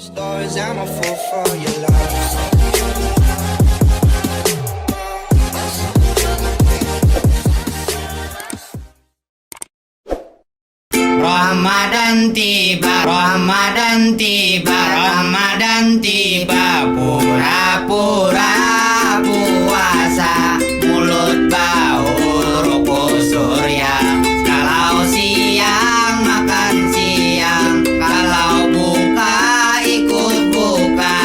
Stars, I'm a fool for your love. Ramadan tiba, Ramadan tiba, Ramadan tiba, pura-pura puasa, mulut bau rokok surya. Kalau siang makan siang, kalau buka ikut buka.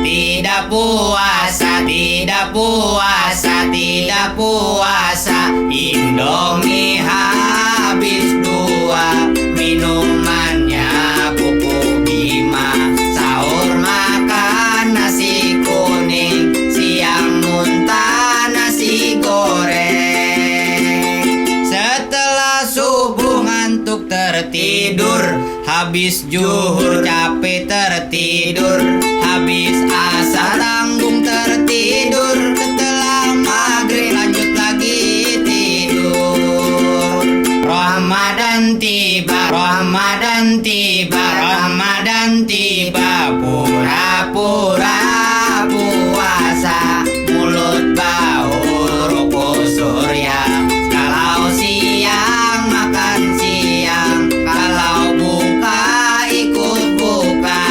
Tidak puasa, tidak puasa, tidak puasa, Indomie habis dua, minumannya Buku Bima. Sahur makan nasi kuning, siang muntah nasi goreng. Setelah subuh ngantuk tertidur, habis zuhur capek tertidur, habis asar tanggung tertidur, setelah maghrib lanjut lagi tidur. Ramadan tiba, Ramadan tiba, Ramadan tiba, pura-pura puasa, mulut bau rokok surya. Kalau siang makan siang, kalau buka ikut buka.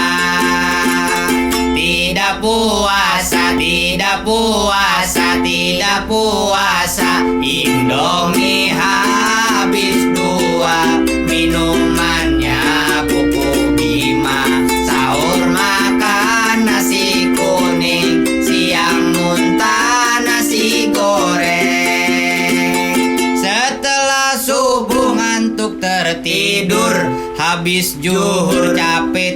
Tidak puasa, tidak puasa, tidak puasa, Indomie habis dua, minumannya Buku Bima. Sahur makan nasi kuning, siang muntah nasi goreng. Setelah subuh ngantuk tertidur, habis zuhur capek